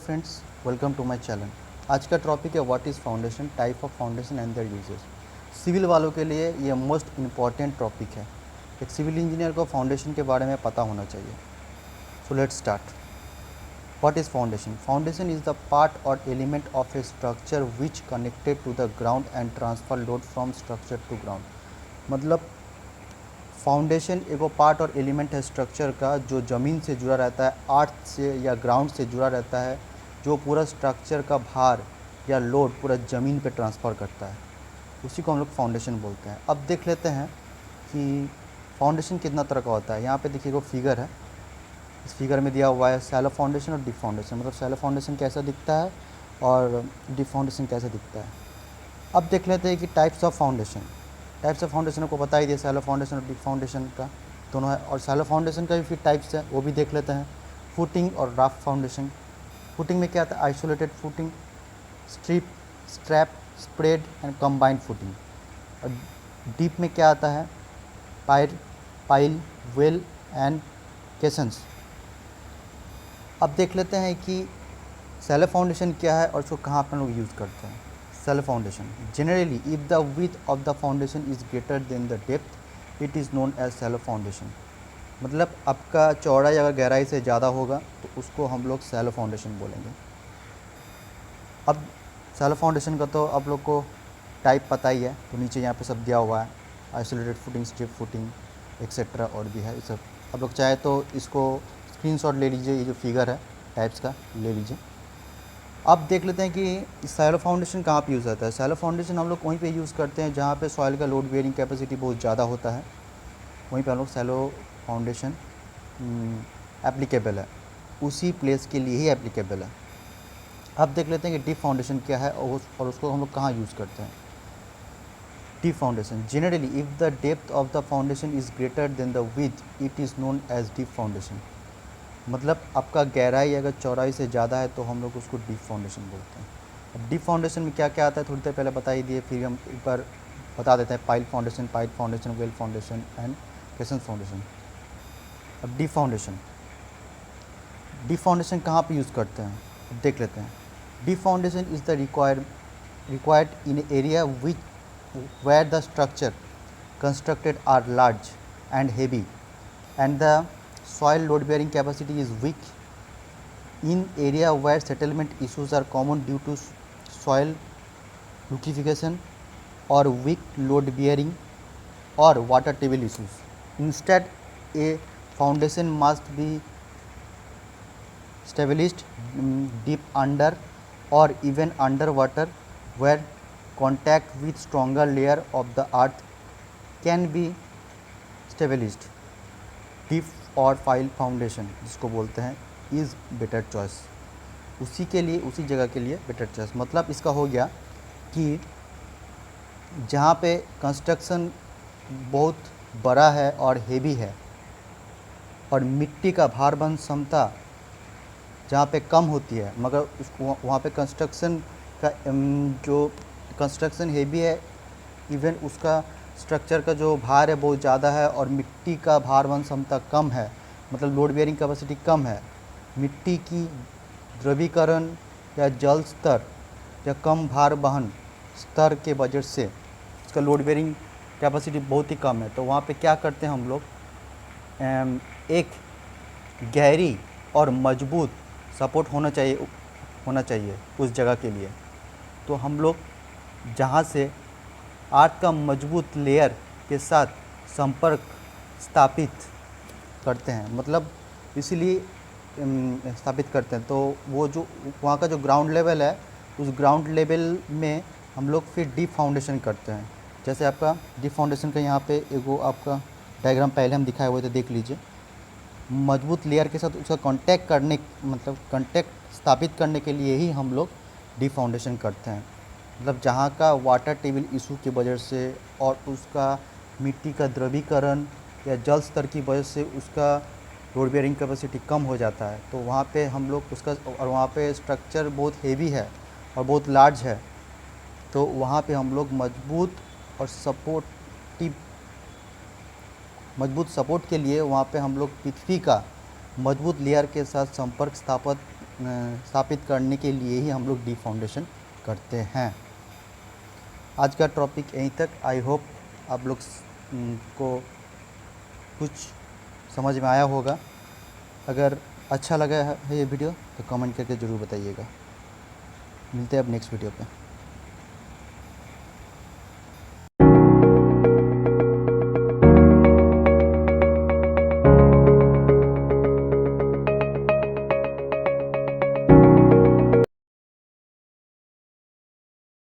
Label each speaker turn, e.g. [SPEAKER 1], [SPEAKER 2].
[SPEAKER 1] Friends, welcome to my channel. आज का topic है what is foundation, type of foundation and their uses. Civil वालों के लिए ये मोस्ट इम्पॉर्टेंट टॉपिक है। एक सिविल इंजीनियर को फाउंडेशन के बारे में पता होना चाहिए। So let's start. What is foundation? Foundation is the part और element of a structure which connected to the ground and transfer load from structure to ground. मतलब फाउंडेशन एगो पार्ट और एलिमेंट है स्ट्रक्चर का जो ज़मीन से जुड़ा रहता है, अर्थ से या ग्राउंड से जुड़ा रहता है, जो पूरा स्ट्रक्चर का भार या लोड पूरा ज़मीन पे ट्रांसफ़र करता है। उसी को हम लोग फाउंडेशन बोलते हैं। अब देख लेते हैं कि फाउंडेशन कितना तरह का होता है। यहाँ पे देखिए, वो फिगर है। इस फिगर में दिया हुआ है शैलो फाउंडेशन और डीप फाउंडेशन। मतलब शैलो फाउंडेशन कैसा दिखता है और डीप फाउंडेशन कैसा दिखता है। अब देख लेते हैं कि types of foundation. Types of foundation को बता ही दिया, शैलो फाउंडेशन और डीप फाउंडेशन का दोनों है। और शैलो फाउंडेशन का भी फिर टाइप्स है, वो भी देख लेते हैं। फुटिंग और राफ्ट फाउंडेशन। फुटिंग में क्या आता है? Isolated footing, strip, strap, spread and combined footing. और डीप में क्या आता है? Pile, well and caissons. अब देख लेते हैं कि शैलो फाउंडेशन क्या है और उसको कहाँ पर लोग यूज़ करते हैं। Shallow foundation, generally if the width of the foundation is greater than the depth it is known as shallow foundation. मतलब आपका चौड़ाई अगर गहराई से ज़्यादा होगा तो उसको हम लोग शैलो फाउंडेशन बोलेंगे। अब शैलो फाउंडेशन का तो आप लोग को टाइप पता ही है, तो नीचे यहाँ पे सब दिया हुआ है, isolated footing, strip footing etcetera और भी है। ये सब आप लोग चाहे तो इसको स्क्रीनशॉट ले लीजिए, ये जो फिगर है टाइप्स का ले लीजिए। अब देख लेते हैं कि शैलो फाउंडेशन कहाँ पे यूज़ होता है। शैलो फाउंडेशन हम लोग वहीं पे यूज़ करते हैं जहाँ पे सॉइल का लोड बेयरिंग कैपेसिटी बहुत ज़्यादा होता है, वहीं पे हम लोग शैलो फाउंडेशन एप्लीकेबल है, उसी प्लेस के लिए ही एप्लीकेबल है। अब देख लेते हैं कि डीप फाउंडेशन क्या है और उसको हम लोग कहाँ यूज़ करते हैं। Deep foundation, generally if the depth of the foundation is greater than the width it is known as deep foundation. मतलब आपका गहराई अगर चौड़ाई से ज़्यादा है तो हम लोग उसको डीप फाउंडेशन बोलते हैं। अब डीप फाउंडेशन में क्या क्या आता है थोड़ी देर पहले बता ही दिए, फिर हम एक बार बता देते हैं। Pile foundation, well foundation and cation foundation. अब डीप फाउंडेशन कहाँ पे यूज़ करते हैं, अब देख लेते हैं। Deep foundation is the required in area which where the structure constructed are large and heavy and the soil load bearing capacity is weak, in area where settlement issues are common due to soil liquefaction or weak load bearing or water table issues. Instead, a foundation must be established deep under or even underwater where contact with stronger layer of the earth can be established. Deep और file foundation जिसको बोलते हैं is better choice. उसी के लिए, उसी जगह के लिए बेटर चॉइस। मतलब इसका हो गया कि जहाँ पे कंस्ट्रक्शन बहुत बड़ा है और हेवी है और मिट्टी का भार वहन क्षमता जहाँ पे कम होती है, मगर उसको वहाँ पे कंस्ट्रक्शन का जो कंस्ट्रक्शन हेवी है, इवन उसका स्ट्रक्चर का जो भार है बहुत ज़्यादा है और मिट्टी का भार वहन क्षमता कम है, मतलब लोड बेयरिंग कैपेसिटी कम है। मिट्टी की द्रवीकरण या जल स्तर या कम भार वहन स्तर के वजह से उसका लोड बेयरिंग कैपेसिटी बहुत ही कम है। तो वहाँ पे क्या करते हैं हम लोग, एक गहरी और मजबूत सपोर्ट होना चाहिए उस जगह के लिए। तो हम लोग जहाँ से अर्थ का मजबूत लेयर के साथ संपर्क स्थापित करते हैं, मतलब इसीलिए स्थापित करते हैं। तो वो जो वहाँ का जो ग्राउंड लेवल है, उस ग्राउंड लेवल में हम लोग फिर डीप फाउंडेशन करते हैं। जैसे आपका डीप फाउंडेशन का यहाँ पे एगो आपका डायग्राम पहले हम दिखाए हुए थे, देख लीजिए। मजबूत लेयर के साथ उसका कांटेक्ट स्थापित करने के लिए ही हम लोग डीप फाउंडेशन करते हैं। मतलब जहाँ का वाटर टेबल इशू की वजह से और उसका मिट्टी का द्रवीकरण या जल स्तर की वजह से उसका लोड बेयरिंग कैपेसिटी कम हो जाता है, तो वहाँ पे हम लोग उसका, और वहाँ पे स्ट्रक्चर बहुत हेवी है और बहुत लार्ज है, तो वहाँ पे हम लोग मजबूत सपोर्ट के लिए वहाँ पे हम लोग पृथ्वी का मजबूत लेयर के साथ संपर्क स्थापित स्थापित करने के लिए ही हम लोग डीप फाउंडेशन करते हैं। आज का टॉपिक यहीं तक। आई होप आप लोग को कुछ समझ में आया होगा। अगर अच्छा लगा है ये वीडियो तो कमेंट करके ज़रूर बताइएगा। मिलते हैं अब नेक्स्ट वीडियो पे।